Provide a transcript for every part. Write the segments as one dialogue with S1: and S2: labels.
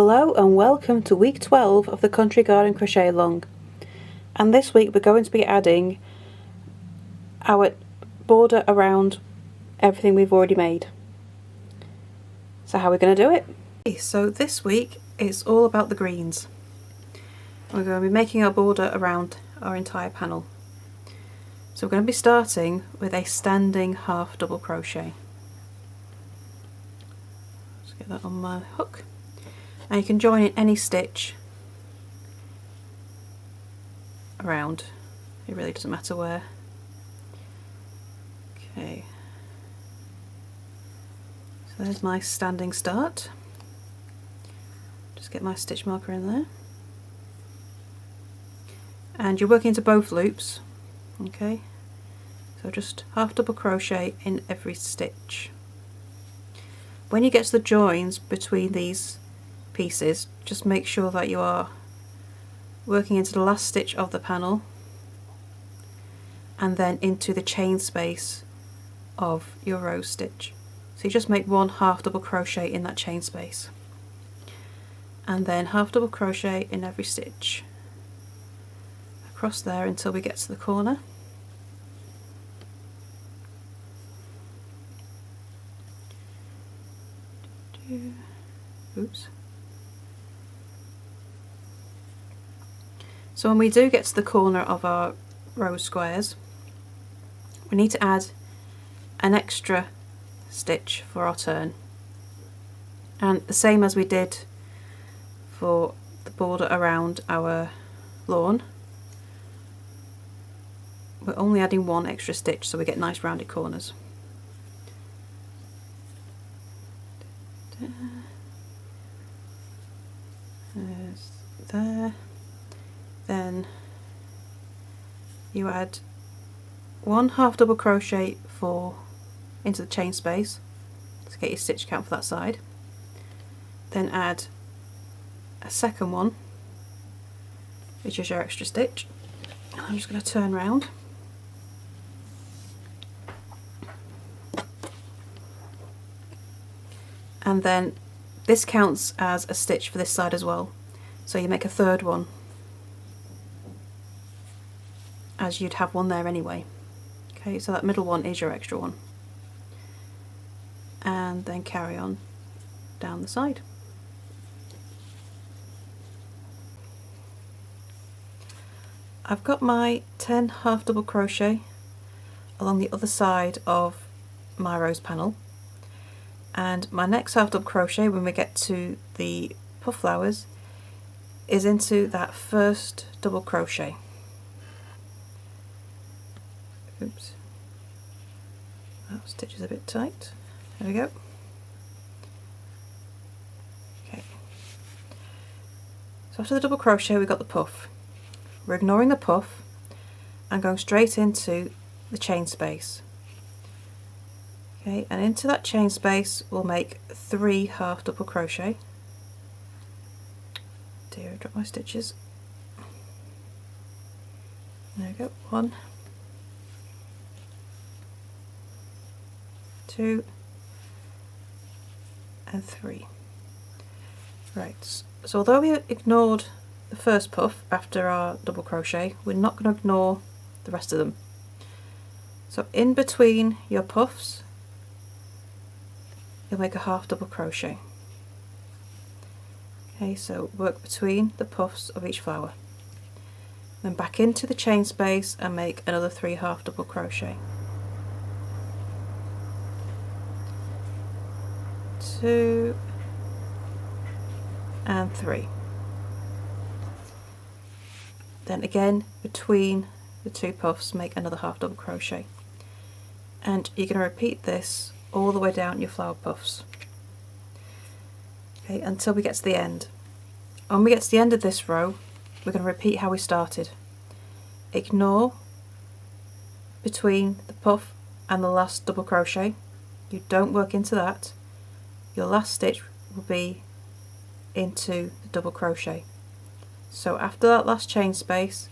S1: Hello and welcome to week 12 of the Country Garden Crochet Along, and this week we're going to be adding our border around everything we've already made. So how are we going to do it? Okay, so this week it's all about the greens. We're going to be making our border around our entire panel. So we're going to be starting with a standing half double crochet. Let's get that on my hook. And you can join in any stitch around, it really doesn't matter where. Okay, so there's my standing start. Just get my stitch marker in there. And you're working into both loops, okay? So just half double crochet in every stitch. When you get to the joins between these pieces, just make sure that you are working into the last stitch of the panel and then into the chain space of your rose stitch. So you just make one half double crochet in that chain space and then half double crochet in every stitch across there until we get to the corner. Oops. So when we do get to the corner of our rose squares, we need to add an extra stitch for our turn. And the same as we did for the border around our lawn, we're only adding one extra stitch so we get nice rounded corners. There's there. Then you add one half double crochet into the chain space to get your stitch count for that side. Then add a second one, which is your extra stitch. I'm just going to turn round. And then this counts as a stitch for this side as well. So you make a third one, as you'd have one there anyway. Okay, so that middle one is your extra one. And then carry on down the side. I've got my 10 half double crochet along the other side of my rose panel, and my next half double crochet when we get to the puff flowers is into that first double crochet. Oops, that stitch is a bit tight. There we go. Okay, so after the double crochet we've got the puff. We're ignoring the puff and going straight into the chain space. Okay, and into that chain space we'll make 3 half double crochet. Dear, I dropped my stitches. There we go. 1, 2 and 3. Right, so although we ignored the first puff after our double crochet, we're not going to ignore the rest of them. So in between your puffs you'll make a half double crochet. Okay, so work between the puffs of each flower, then back into the chain space and make another 3 half double crochet. 2 and 3. Then again between the 2 puffs make another half double crochet, and you're going to repeat this all the way down your flower puffs, okay, until we get to the end. When we get to the end of this row we're going to repeat how we started. Ignore between the puff and the last double crochet, you don't work into that. Your last stitch will be into the double crochet. So after that last chain space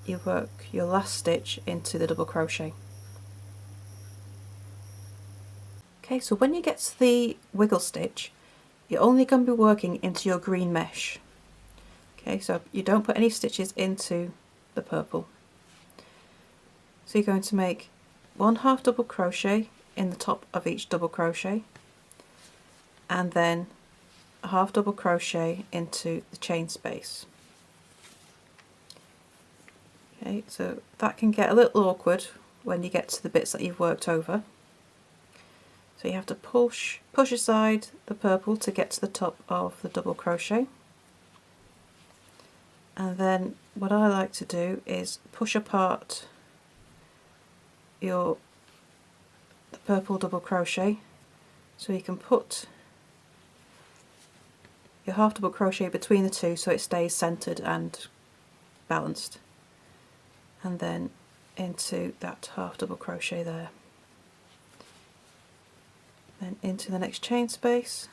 S1: you work your last stitch into the double crochet. Okay, so when you get to the wiggle stitch, you're only going to be working into your green mesh. Okay, so you don't put any stitches into the purple. So you're going to make 1 half double crochet in the top of each double crochet, and then a half double crochet into the chain space. Okay, so that can get a little awkward when you get to the bits that you've worked over. So you have to push aside the purple to get to the top of the double crochet. And then what I like to do is push apart the purple double crochet, so you can put your half double crochet between the two so it stays centered and balanced, and then into that half double crochet there, then into the next chain space,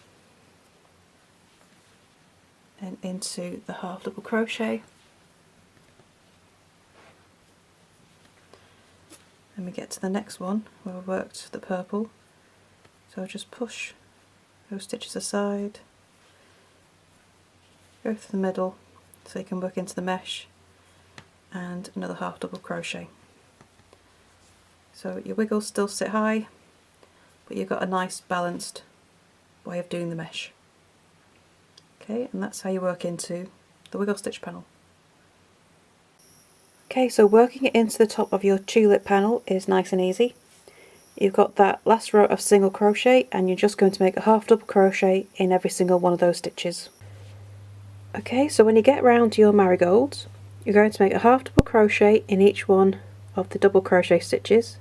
S1: and into the half double crochet. Then we get to the next one where we worked the purple, so just push those stitches aside, go through the middle so you can work into the mesh, and another half double crochet. So your wiggles still sit high, but you've got a nice balanced way of doing the mesh. Okay, and that's how you work into the wiggle stitch panel. Okay, so working it into the top of your tulip panel is nice and easy. You've got that last row of single crochet, and you're just going to make a half double crochet in every single one of those stitches. Okay, so when you get round to your marigolds, you're going to make a half double crochet in each one of the double crochet stitches,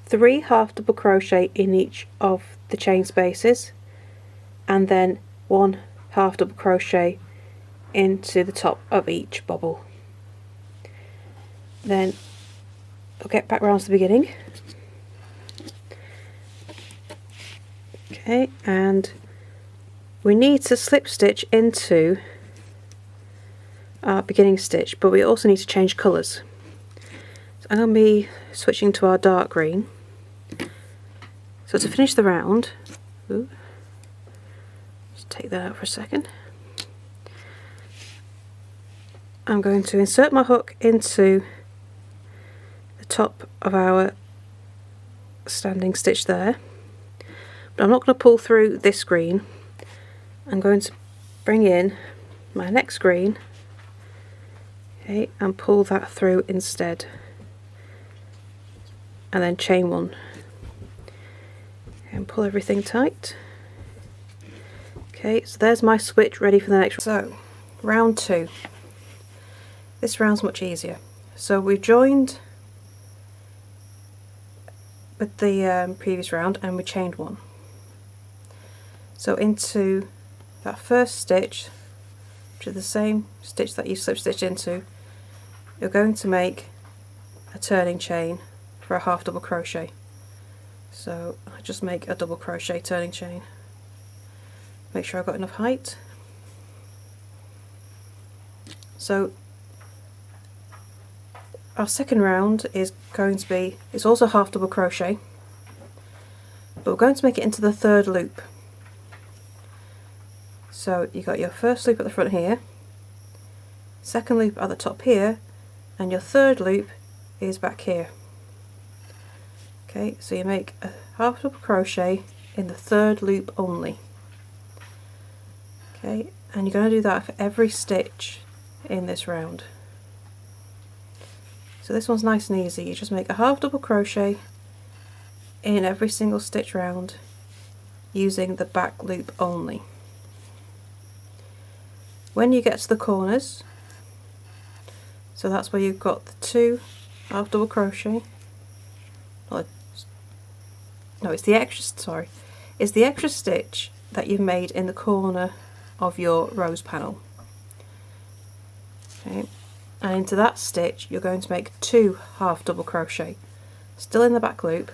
S1: 3 half double crochet in each of the chain spaces, and then 1 half double crochet into the top of each bobble. Then we'll get back round to the beginning. Okay, and we need to slip stitch into our beginning stitch, but we also need to change colours. So I'm going to be switching to our dark green. So to finish the round, just take that out for a second. I'm going to insert my hook into the top of our standing stitch there, but I'm not going to pull through this green. I'm going to bring in my next green, okay, and pull that through instead, and then chain 1 and pull everything tight. Okay, so there's my switch ready for the next. So round 2. This round's much easier. So we've joined with the previous round and we chained 1. So into that first stitch, which is the same stitch that you slip stitched into, you're going to make a turning chain for a half double crochet. So I just make a double crochet turning chain. Make sure I've got enough height. So our second round is going to be, it's also half double crochet, but we're going to make it into the third loop. So you got your first loop at the front here, second loop at the top here, and your third loop is back here. Okay, so you make a half double crochet in the third loop only. Okay, and you're going to do that for every stitch in this round. So this one's nice and easy. You just make a half double crochet in every single stitch round using the back loop only. When you get to the corners, so that's where you've got the 2 half double crochet, no, it's the extra, sorry, it's the extra stitch that you've made in the corner of your rose panel. Okay, and into that stitch you're going to make 2 half double crochet, still in the back loop,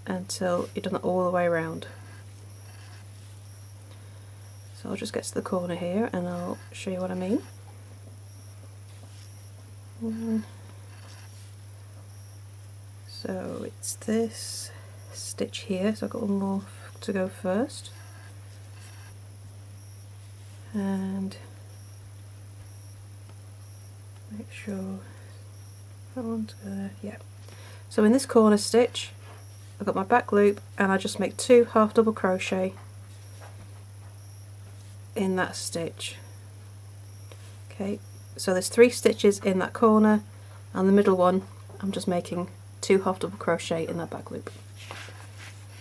S1: until you've done it all the way around. So I'll just get to the corner here and I'll show you what I mean. So it's this stitch here, so I've got one more to go first, and make sure that one's there. Yeah. So in this corner stitch, I've got my back loop, and I just make 2 half double crochet in that stitch. Okay, so there's 3 stitches in that corner, and the middle one I'm just making 2 half double crochet in that back loop.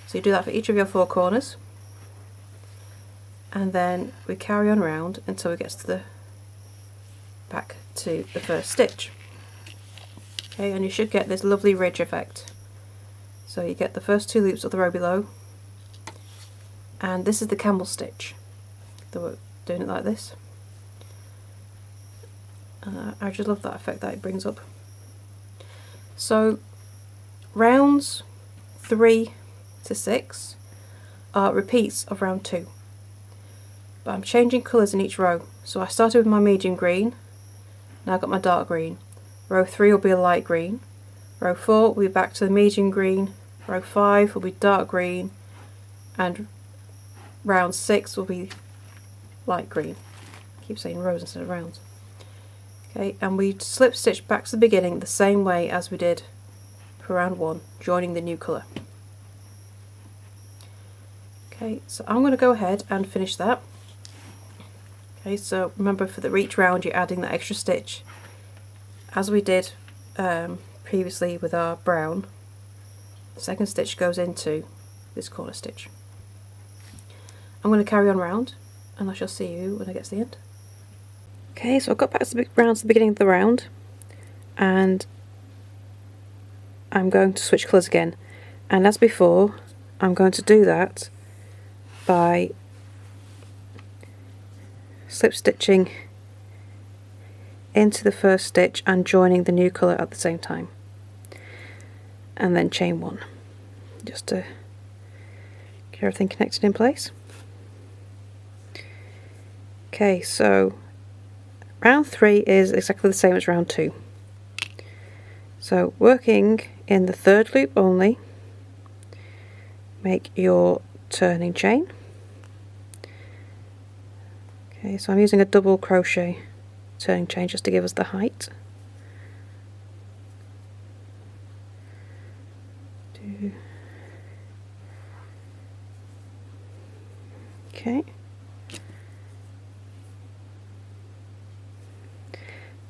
S1: So you do that for each of your 4 corners, and then we carry on round until we get to the back to the first stitch. Okay, and you should get this lovely ridge effect. So you get the first 2 loops of the row below, and this is the camel stitch. So we're doing it like this. I just love that effect that it brings up. So rounds 3 to 6 are repeats of round 2, but I'm changing colours in each row. So I started with my medium green, now I've got my dark green. Row 3 will be a light green, row 4 will be back to the medium green, row 5 will be dark green, and round 6 will be light green. I keep saying rows instead of rounds. Okay, and we slip stitch back to the beginning the same way as we did for round 1, joining the new colour. Okay, so I'm going to go ahead and finish that. Okay, so remember, for each round you're adding that extra stitch, as we did previously with our brown. The second stitch goes into this corner stitch. I'm going to carry on round, and I shall see you when I get to the end. Okay, so I've got back round to the beginning of the round, and I'm going to switch colours again. And as before, I'm going to do that by slip stitching into the first stitch and joining the new colour at the same time, and then chain 1 just to get everything connected in place. Okay, so round 3 is exactly the same as round 2. So working in the 3rd loop only, make your turning chain. Okay, so I'm using a double crochet turning chain just to give us the height. Okay.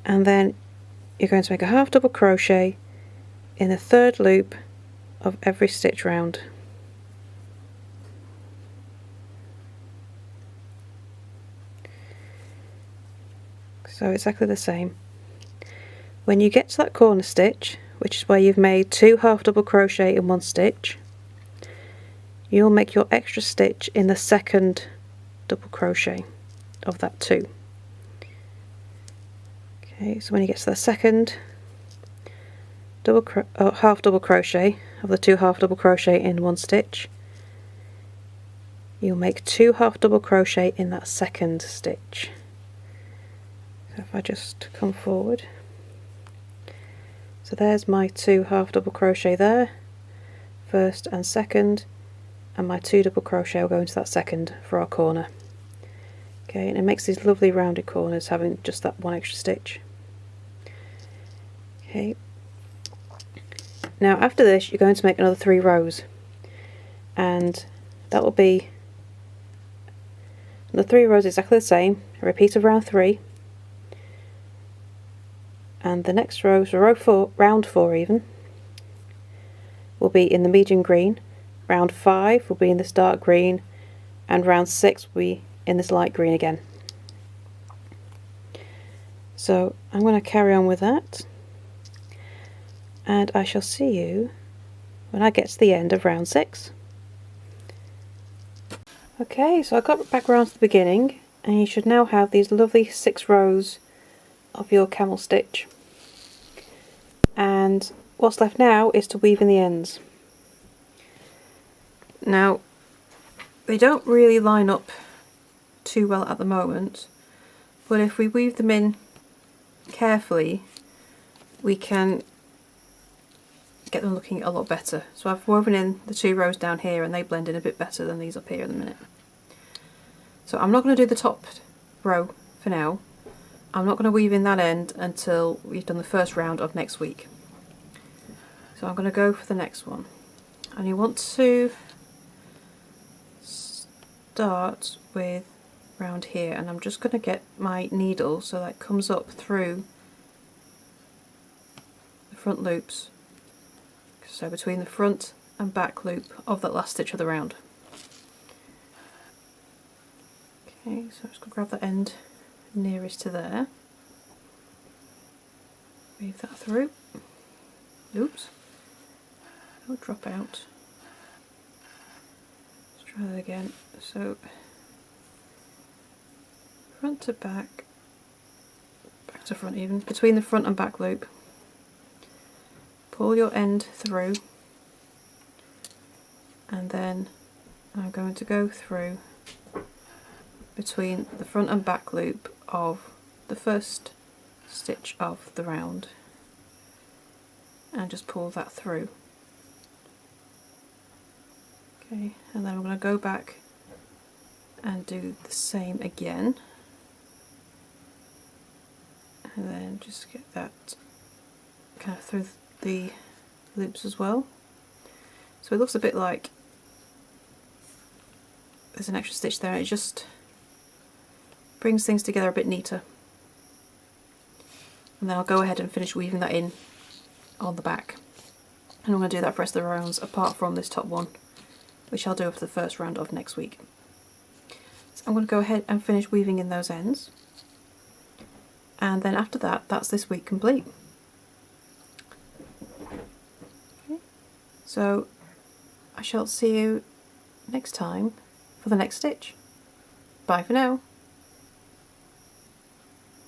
S1: And then you're going to make a half double crochet in the 3rd loop of every stitch round. So exactly the same. When you get to that corner stitch, which is where you've made 2 half double crochet in 1 stitch, you'll make your extra stitch in the 2nd double crochet of that 2. Okay, so when you get to the 2nd half double crochet of the 2 half double crochet in 1 stitch, you'll make 2 half double crochet in that 2nd stitch. So if I just come forward, so there's my 2 half double crochet there, 1st and 2nd, and my 2 double crochet will go into that 2nd for our corner. Okay, and it makes these lovely rounded corners having just that 1 extra stitch. Okay, now after this you're going to make another 3 rows, and that will be the 3 rows exactly the same, a repeat of round 3, and the next row, so round 4 even, will be in the medium green, round 5 will be in this dark green, and round 6 will be in this light green again. So I'm going to carry on with that, and I shall see you when I get to the end of round 6. Okay, so I got back round to the beginning, and you should now have these lovely 6 rows of your camel stitch, and what's left now is to weave in the ends. Now they don't really line up too well at the moment, but if we weave them in carefully we can get them looking a lot better. So I've woven in the 2 rows down here and they blend in a bit better than these up here in a minute. So I'm not going to do the top row for now. I'm not going to weave in that end until we've done the first round of next week. So I'm going to go for the next one. And you want to start with round here, and I'm just going to get my needle so that it comes up through the front loops, so between the front and back loop of that last stitch of the round. Okay, so I'm just going to grab that end nearest to there, weave that through, oops, it'll drop out. Let's try that again. So front to back, back to front even, between the front and back loop, pull your end through, and then I'm going to go through between the front and back loop of the first stitch of the round and just pull that through. Okay, and then I'm going to go back and do the same again, and then just get that kind of through the loops as well. So it looks a bit like there's an extra stitch there, and it just brings things together a bit neater. And then I'll go ahead and finish weaving that in on the back. And I'm going to do that for the rest of the rounds apart from this top one, which I'll do for the first round of next week. So I'm going to go ahead and finish weaving in those ends. And then after that, that's this week complete. Okay. So I shall see you next time for the next stitch. Bye for now.